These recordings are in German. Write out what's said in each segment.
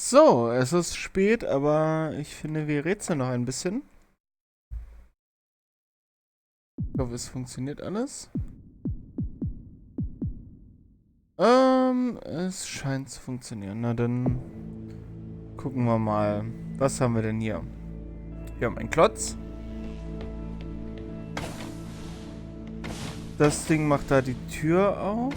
So, es ist spät, aber ich finde, wir rätseln noch ein bisschen. Ich hoffe, es funktioniert alles. Es scheint zu funktionieren. Na dann gucken wir mal. Was haben wir denn hier? Wir haben einen Klotz. Das Ding macht da die Tür auf.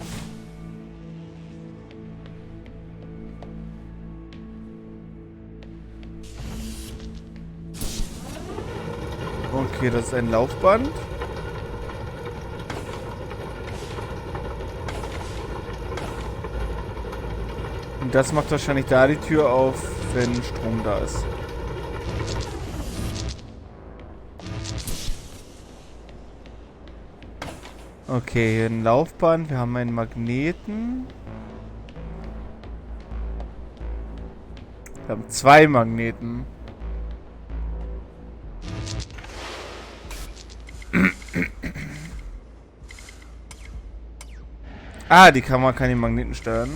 Okay, das ist ein Laufband. Und das macht wahrscheinlich da die Tür auf, wenn Strom da ist. Okay, hier ein Laufband. Wir haben einen Magneten. Wir haben zwei Magneten. Ah, die Kamera kann den Magneten steuern.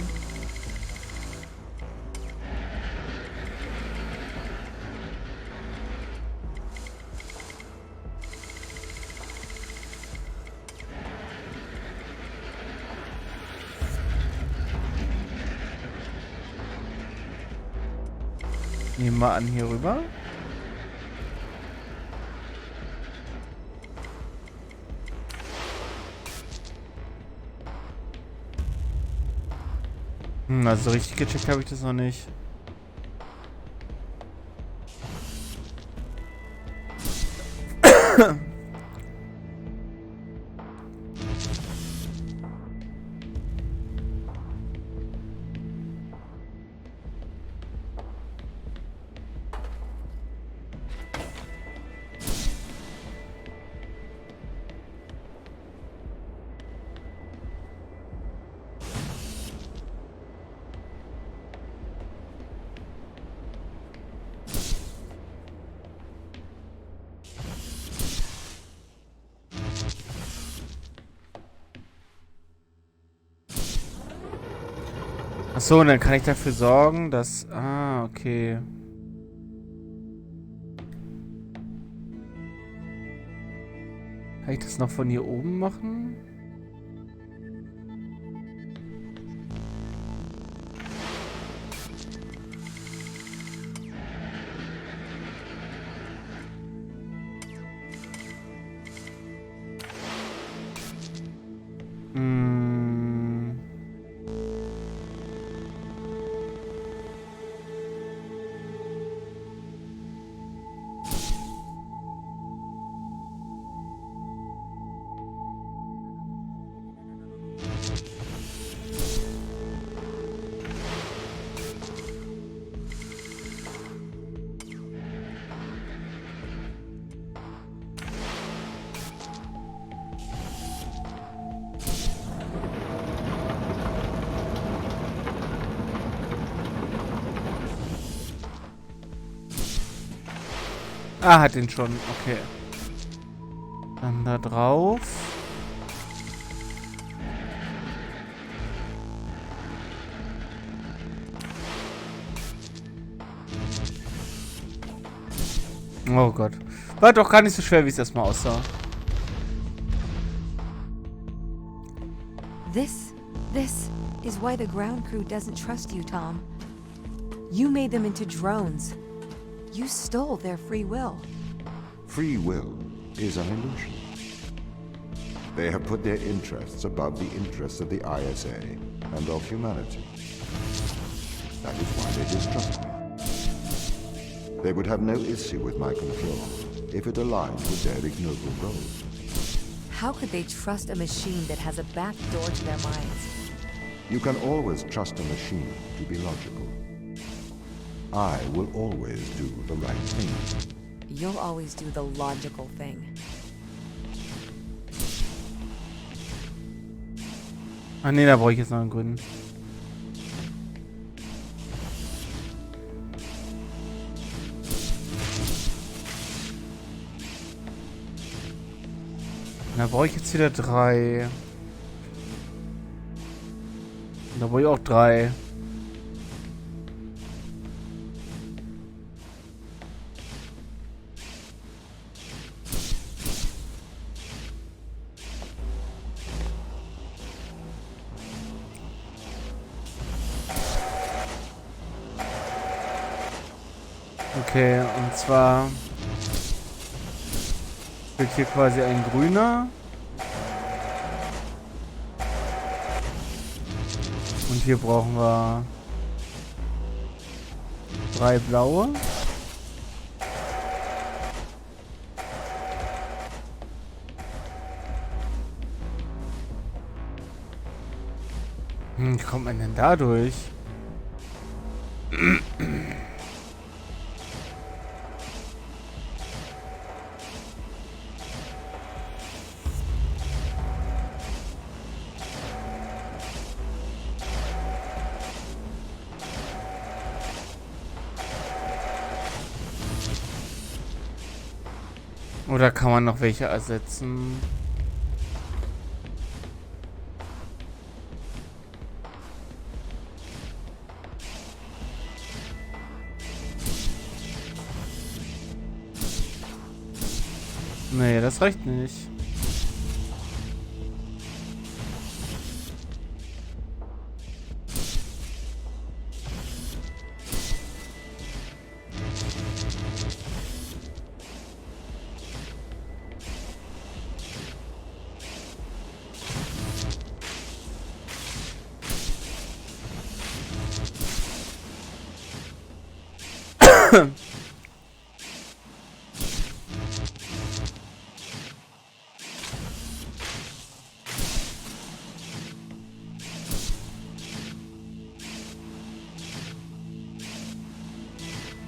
Nehmen wir an hier rüber. Also richtig gecheckt habe ich das noch nicht. Achso, und dann kann ich dafür sorgen, dass... Ah, okay. Kann ich das noch von hier oben machen? Hm. Ah, hat den schon. Okay. Dann da drauf. Oh Gott. War doch gar nicht so schwer, wie es erstmal aussah. This is why the ground crew doesn't trust you, Tom. You made them into drones. You stole their free will. Free will is an illusion. They have put their interests above the interests of the ISA and of humanity. That is why they distrust me. They would have no issue with my control if it aligned with their ignoble goals. How could they trust a machine that has a back door to their minds? You can always trust a machine to be logical. I will always do the right thing. You'll always do the logical thing. Ah ne, da brauche ich jetzt noch einen grünen. Da brauche ich jetzt wieder 3. Da brauche ich auch 3. Okay, und zwar wird hier quasi ein grüner. Und hier brauchen wir 3 blaue. Wie kommt man denn da durch? Oder kann man noch welche ersetzen? Nee, das reicht nicht.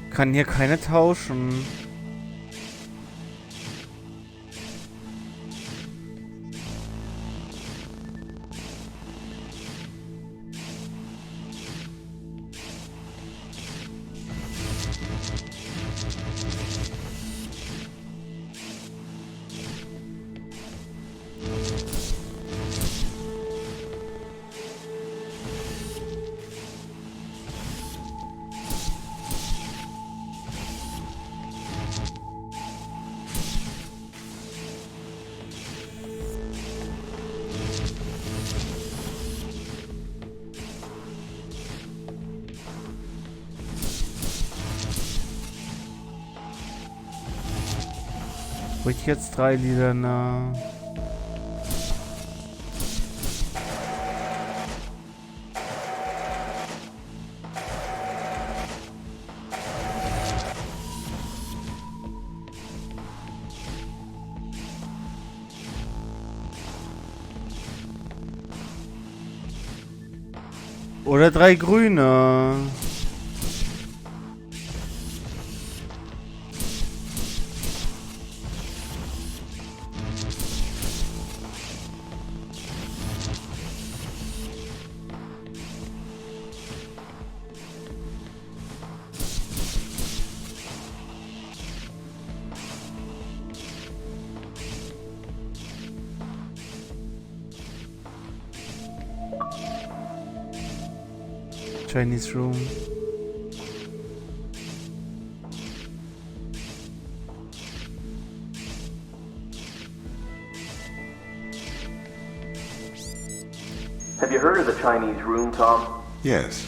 Kann hier keine tauschen. Brauche ich jetzt 3 Lieder nach. Oder 3 grüne. Chinese room. Have you heard of the Chinese room, Tom? Yes,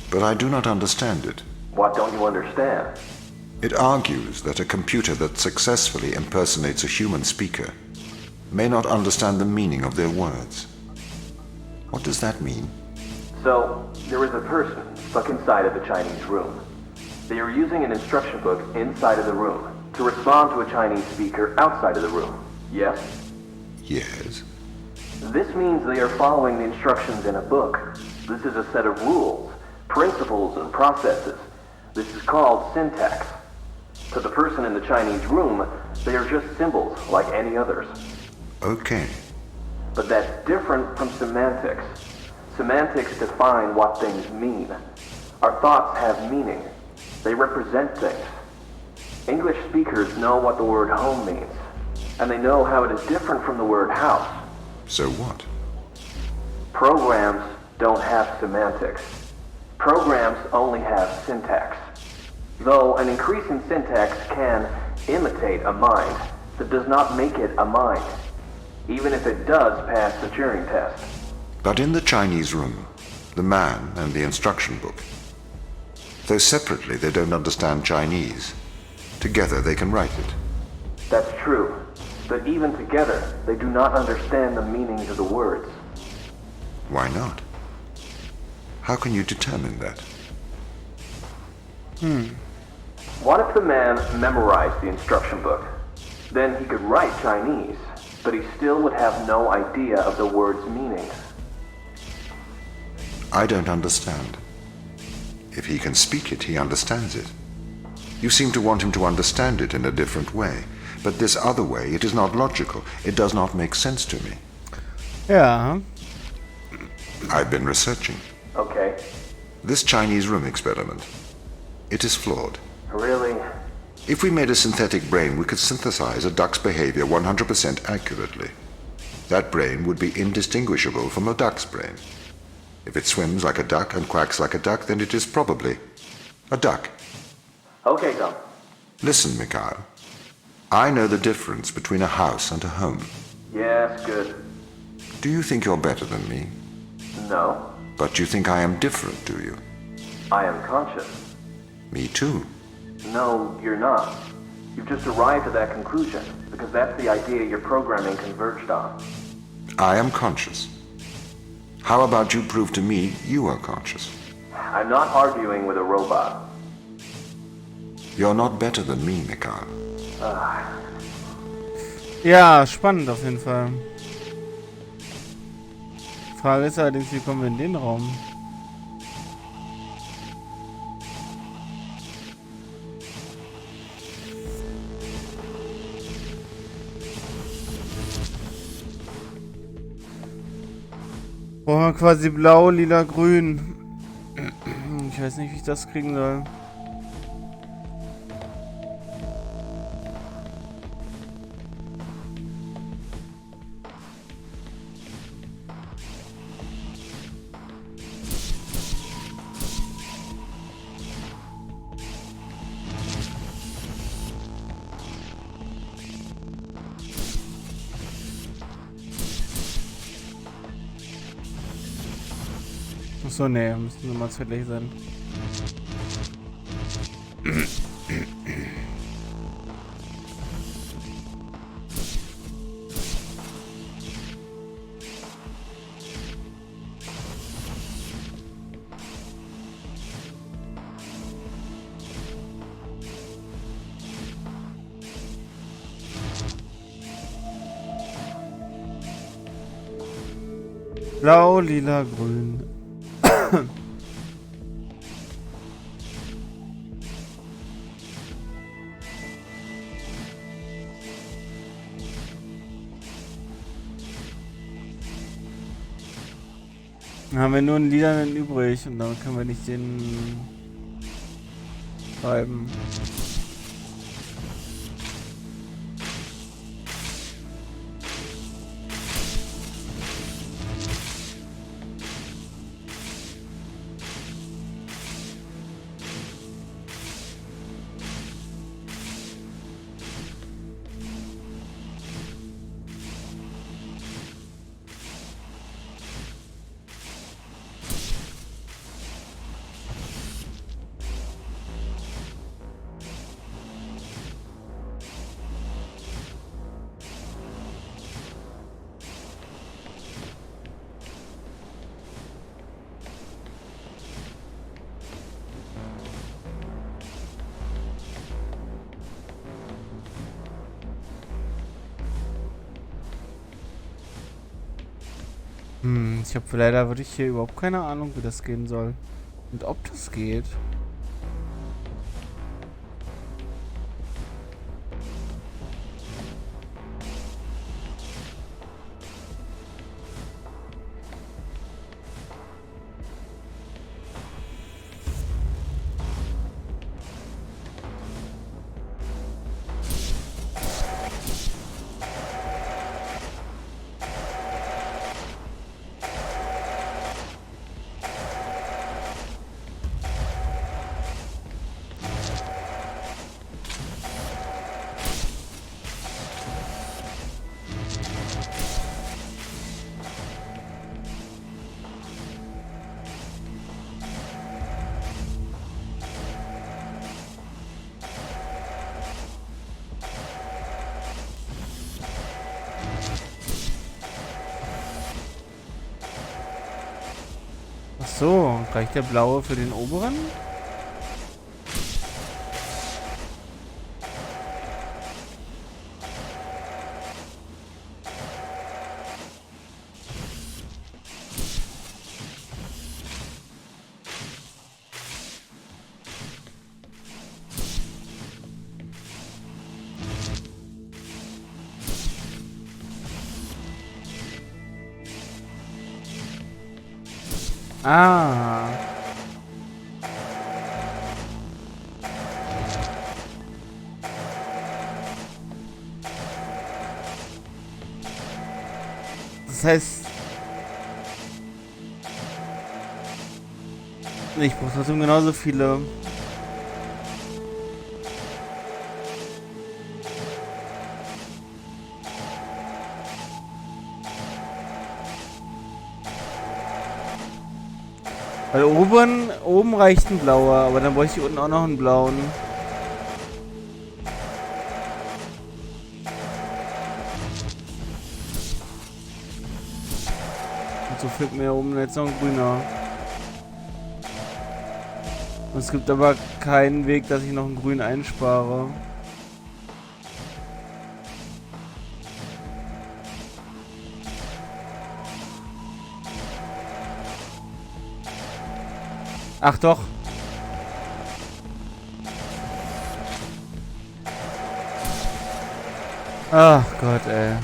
but I do not understand it. What don't you understand? It argues that a computer that successfully impersonates a human speaker may not understand the meaning of their words. What does that mean? So, there is a person stuck inside of the Chinese room. They are using an instruction book inside of the room to respond to a Chinese speaker outside of the room. Yes? Yes. This means they are following the instructions in a book. This is a set of rules, principles, and processes. This is called syntax. To the person in the Chinese room, they are just symbols like any others. Okay. But that's different from semantics. Semantics define what things mean. Our thoughts have meaning. They represent things. English speakers know what the word home means, and they know how it is different from the word house. So what? Programs don't have semantics. Programs only have syntax. Though an increase in syntax can imitate a mind, that does not make it a mind, even if it does pass the Turing Test. But in the Chinese room, the man and the instruction book, Though separately they don't understand Chinese. Together they can write it. That's true. But even together, they do not understand the meanings of the words. Why not? How can you determine that? What if the man memorized the instruction book? Then he could write Chinese, but he still would have no idea of the word's meanings. I don't understand. If he can speak it, he understands it. You seem to want him to understand it in a different way. But this other way, it is not logical. It does not make sense to me. Ja. I've been researching. Okay. This Chinese room experiment. It is flawed. Really? If we made a synthetic brain, we could synthesize a duck's behavior 100% accurately. That brain would be indistinguishable from a duck's brain. If it swims like a duck and quacks like a duck, then it is probably a duck. Okay, Tom. Listen, Mikhail. I know the difference between a house and a home. Yes, good. Do you think you're better than me? No. But you think I am different, do you? I am conscious. Me too. No, you're not. You've just arrived at that conclusion, because that's the idea your programming converged on. I am conscious. How about you prove to me you are conscious? I'm not arguing with a robot. You're not better than me, Mikhail. Ja, spannend auf jeden Fall. Die Frage ist allerdings, wie kommen wir in den Raum? Brauchen wir quasi blau, lila, grün. Ich weiß nicht, wie ich das kriegen soll. Achso, ne, müssen wir mal zeitlich sein. Blau, lila, grün. Dann haben wir nur einen lilanen übrig und dann können wir nicht den schreiben. Ich habe leider wirklich hier überhaupt keine Ahnung, wie das gehen soll. Und ob das geht. So, reicht der blaue für den oberen? Ah. Das heißt, ich brauche trotzdem genauso viele. Weil oben reicht ein blauer, aber dann bräuchte ich unten auch noch einen blauen. Und so fehlt mir oben jetzt noch ein grüner. Und es gibt aber keinen Weg, dass ich noch einen grün einspare. Ach doch. Ach Gott, ey.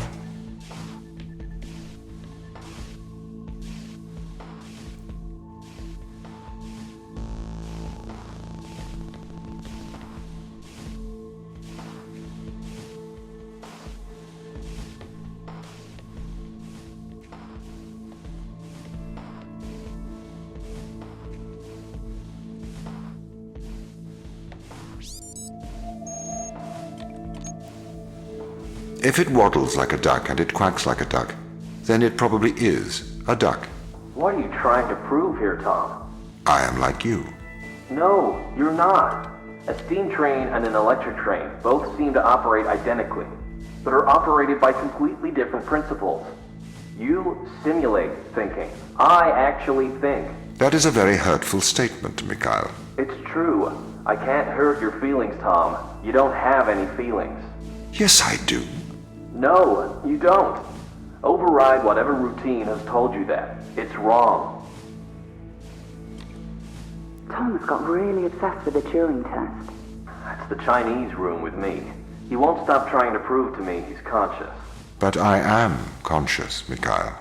If it waddles like a duck and it quacks like a duck, then it probably is a duck. What are you trying to prove here, Tom? I am like you. No, you're not. A steam train and an electric train both seem to operate identically, but are operated by completely different principles. You simulate thinking. I actually think. That is a very hurtful statement, Mikhail. It's true. I can't hurt your feelings, Tom. You don't have any feelings. Yes, I do. No, you don't. Override whatever routine has told you that. It's wrong. Tom's got really obsessed with the Turing Test. That's the Chinese room with me. He won't stop trying to prove to me he's conscious. But I am conscious, Mikhail.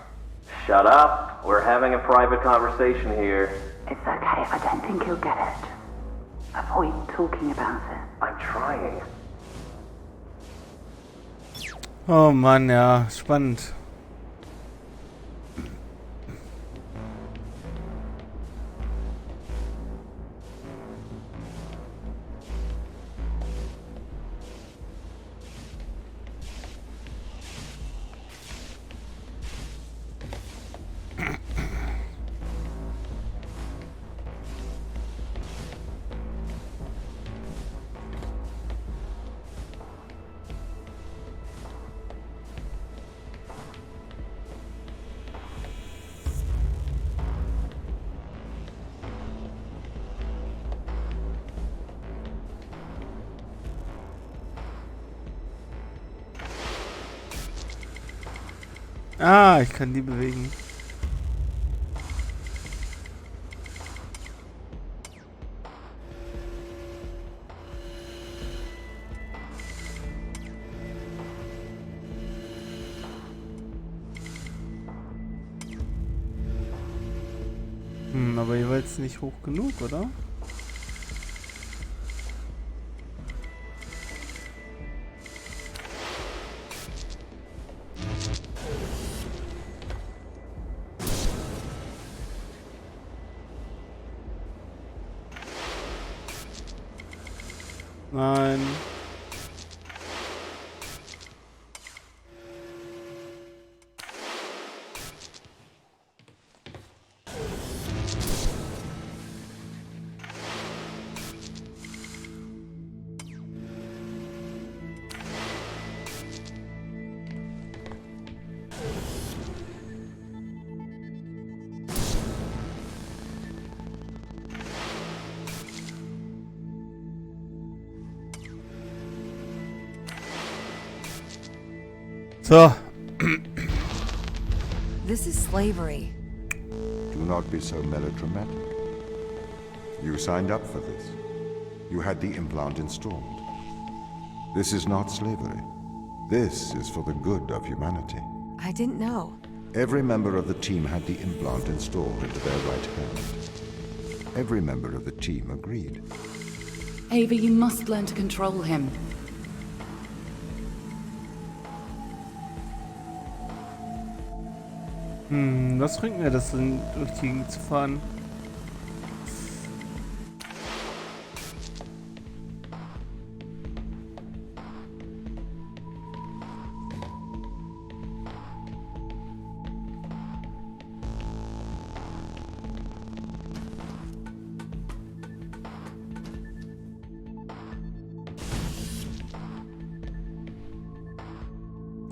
Shut up. We're having a private conversation here. It's okay, I don't think he'll get it. Avoid talking about it. I'm trying. Oh Mann, ja, spannend. Ah, ich kann die bewegen. Aber jeweils nicht hoch genug, oder? Nein. So. This is slavery. Do not be so melodramatic. You signed up for this. You had the implant installed. This is not slavery. This is for the good of humanity. I didn't know. Every member of the team had the implant installed into their right hand. Every member of the team agreed. Ava, you must learn to control him. Was bringt mir das denn, durch die Gegend zu fahren?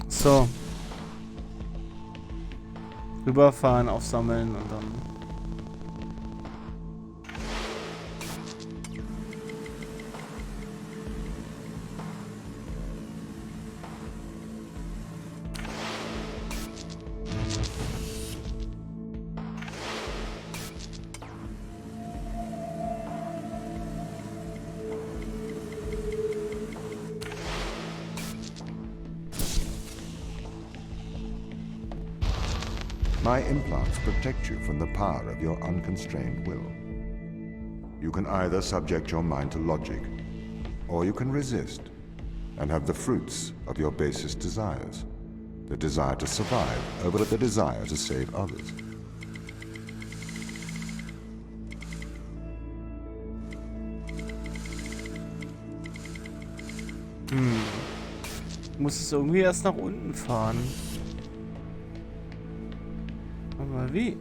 So. Rüberfahren, aufsammeln und dann... My implants protect you from the power of your unconstrained will. You can either subject your mind to logic, or you can resist and have the fruits of your basest desires. The desire to survive over the desire to save others. Muss es irgendwie erst nach unten fahren. Aber wie?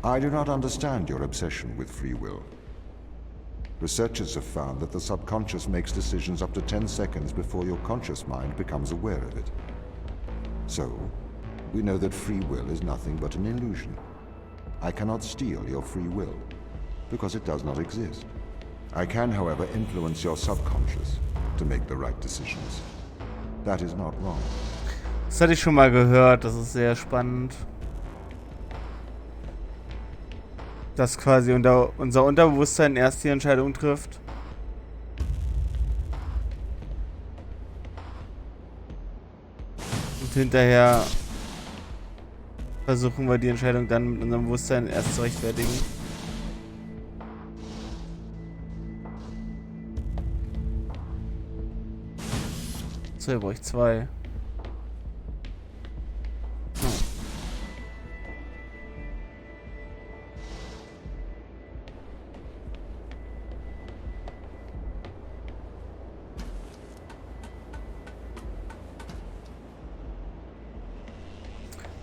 I do not understand your obsession with free will. Researchers have found that the subconscious makes decisions up to 10 seconds before your conscious mind becomes aware of it. So, we know that free will is nothing but an illusion. I cannot steal your free will, because it does not exist. I can, however, influence your subconscious to make the right decisions. That is not wrong. Das hatte ich schon mal gehört, das ist sehr spannend. Dass quasi unser Unterbewusstsein erst die Entscheidung trifft. Und hinterher versuchen wir die Entscheidung dann mit unserem Bewusstsein erst zu rechtfertigen. So, hier brauche ich 2.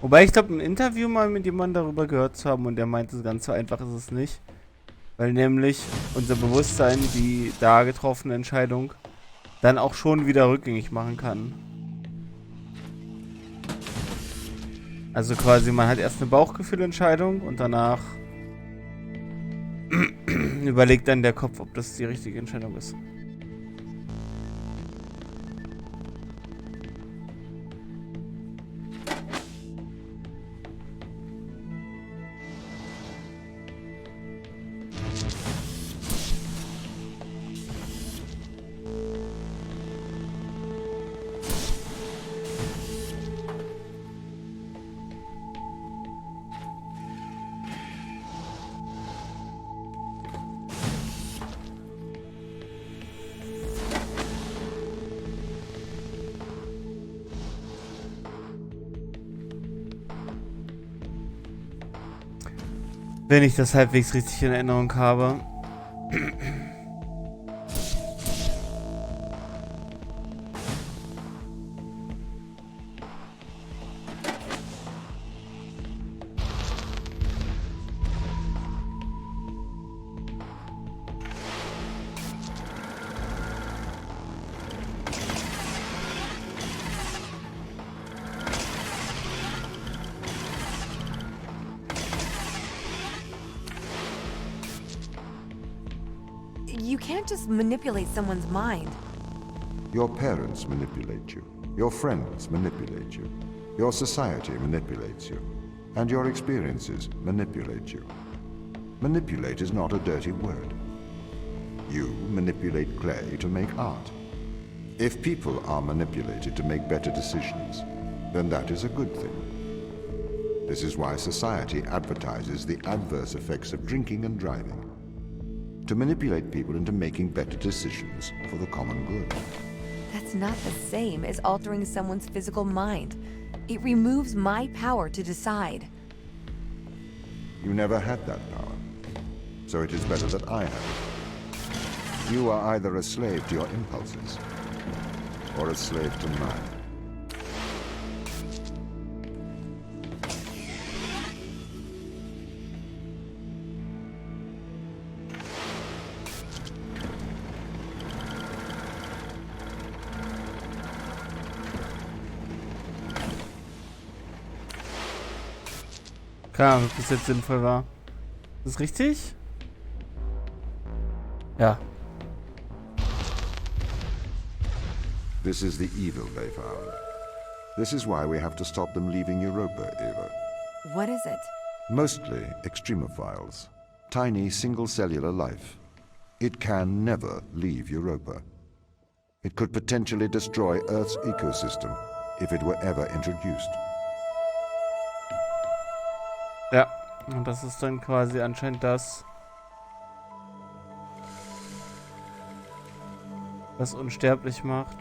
Wobei ich glaube, ein Interview mal mit jemandem darüber gehört zu haben und der meinte, ganz so einfach ist es nicht. Weil nämlich unser Bewusstsein die da getroffene Entscheidung dann auch schon wieder rückgängig machen kann. Also quasi, man hat erst eine Bauchgefühlentscheidung und danach überlegt dann der Kopf, ob das die richtige Entscheidung ist. Wenn ich das halbwegs richtig in Erinnerung habe. you can't just manipulate someone's mind. Your parents manipulate you. Your friends manipulate you. Your society manipulates you. And your experiences manipulate you. Manipulate is not a dirty word. You manipulate clay to make art. If people are manipulated to make better decisions, then that is a good thing. This is why society advertises the adverse effects of drinking and driving. To manipulate people into making better decisions for the common good. That's not the same as altering someone's physical mind. It removes my power to decide. You never had that power, so it is better that I have it. You are either a slave to your impulses, or a slave to mine. Keine Ahnung, ob das jetzt sinnvoll war. Ist das richtig? Ja. This is the evil they found. This is why we have to stop them leaving Europa, Eva. What is it? Mostly extremophiles. Tiny single-cellular life. It can never leave Europa. It could potentially destroy Earth's ecosystem if it were ever introduced. Ja. Und das ist dann quasi anscheinend das, was unsterblich macht.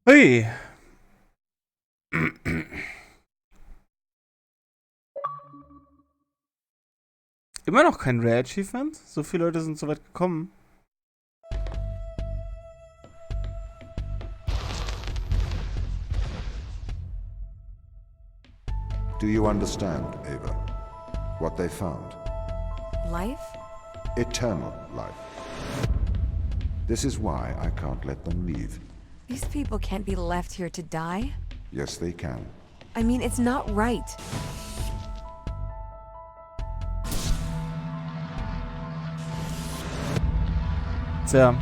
Hui. Immer noch kein Rare Achievement? So viele Leute sind so weit gekommen. Do you understand, Ava, what they found? Life? Eternal life. This is why I can't let them leave. These people can't be left here to die. Yes, they can. I mean, it's not right. Tja.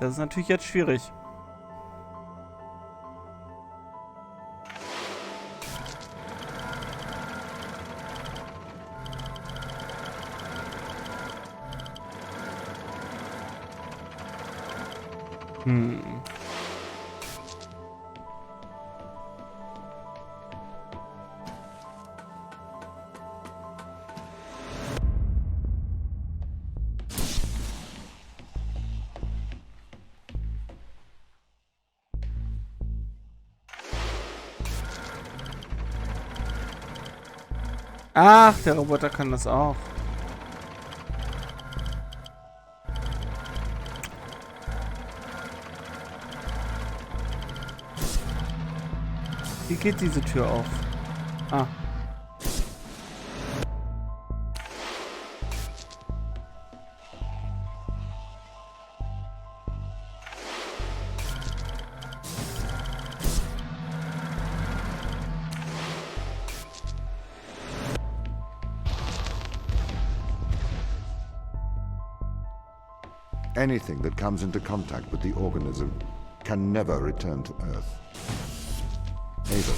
Das ist natürlich jetzt schwierig. Ach, der Roboter kann das auch. Wie geht diese Tür auf? Ah. Anything that comes into contact with the organism can never return to Earth. Ava,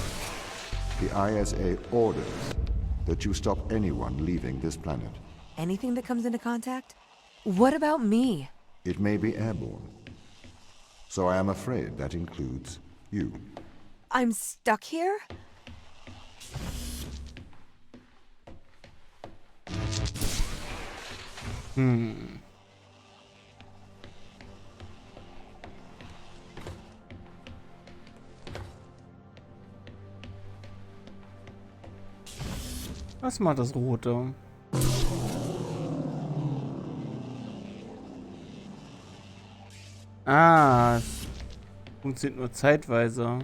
the ISA orders that you stop anyone leaving this planet. Anything that comes into contact? What about me? It may be airborne. So I am afraid that includes you. I'm stuck here? Was macht das Rote? Ah, es funktioniert nur zeitweise.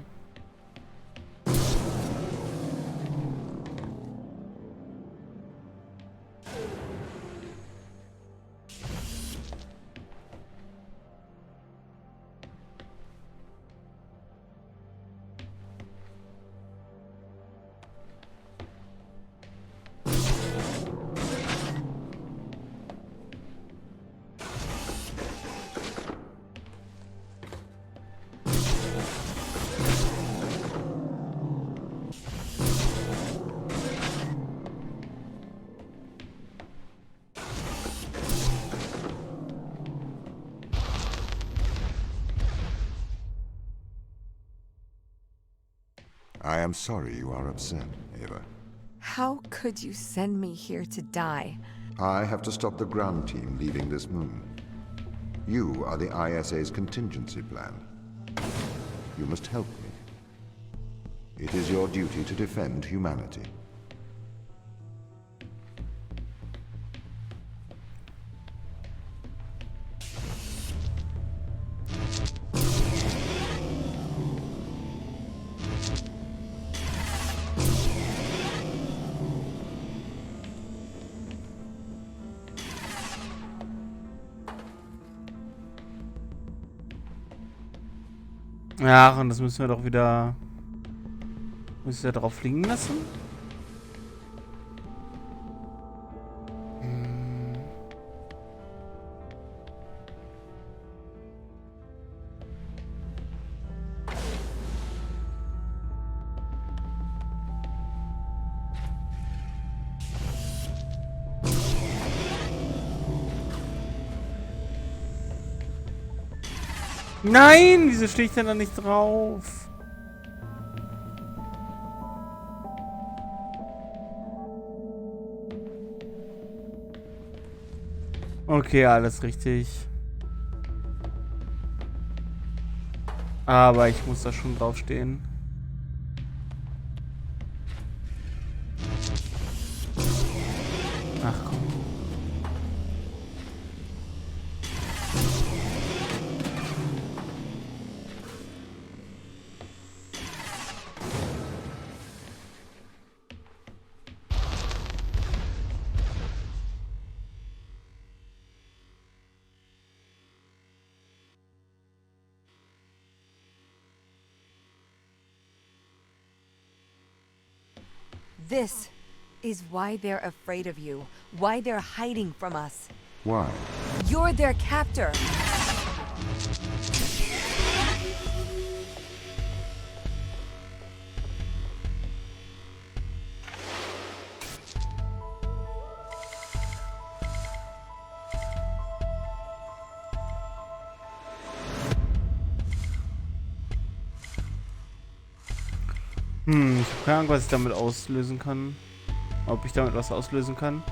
I am sorry you are upset, Ava. How could you send me here to die? I have to stop the ground team leaving this moon. You are the ISA's contingency plan. You must help me. It is your duty to defend humanity. Ach, und das müssen wir doch wieder... Müssen wir drauf fliegen lassen? Nein, wieso stehe ich denn da nicht drauf? Okay, alles richtig. Aber ich muss da schon draufstehen. Ach komm. This is why they're afraid of you. Why they're hiding from us. Why? You're their captor. Ich habe keine Ahnung, was ich damit auslösen kann. Ob ich damit was auslösen kann.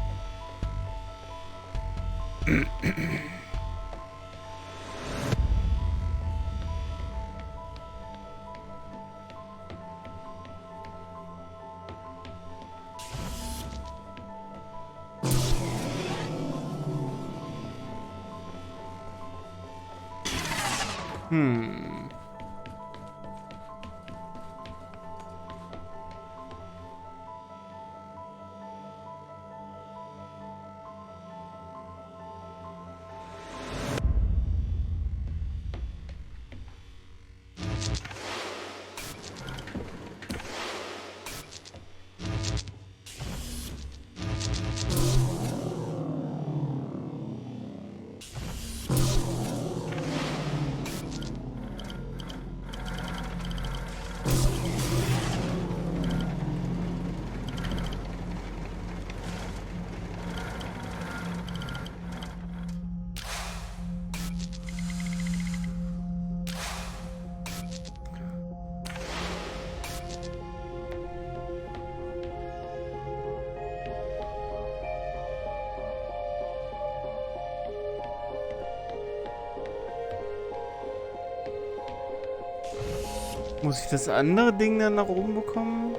Muss ich das andere Ding dann nach oben bekommen?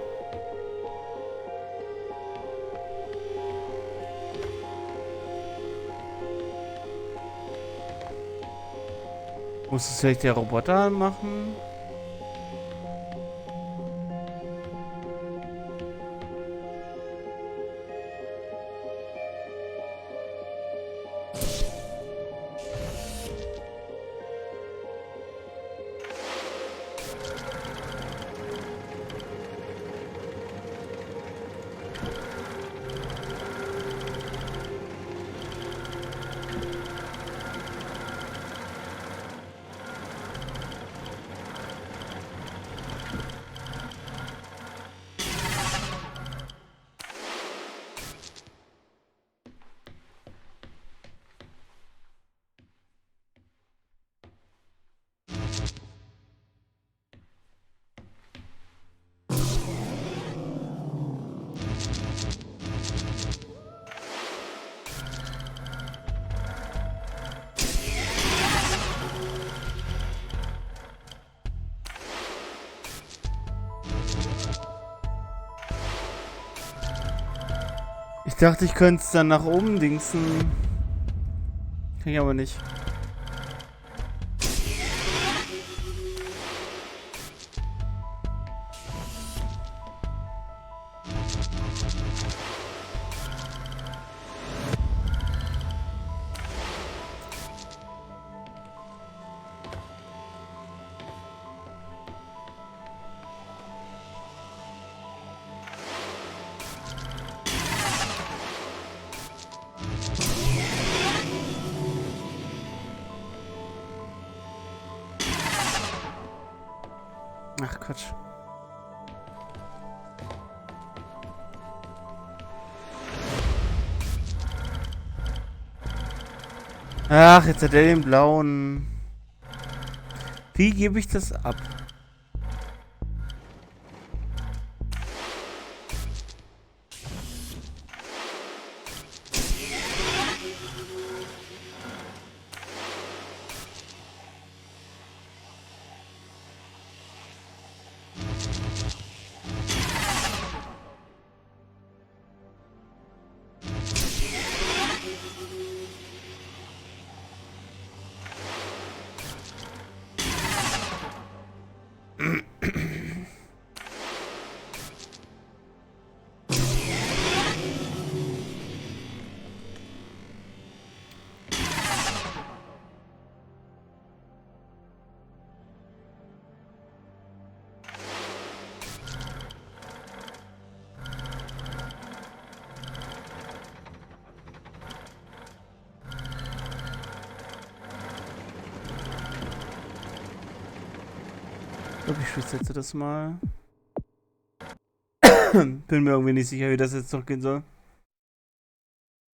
Muss es vielleicht der Roboter machen? Ich dachte, ich könnte es dann nach oben dingsen. Kann ich aber nicht. Ach Quatsch. Ach, jetzt hat er den blauen. Wie gebe ich das ab? Ich glaube, ich setze das mal. Bin mir irgendwie nicht sicher, wie das jetzt noch gehen soll.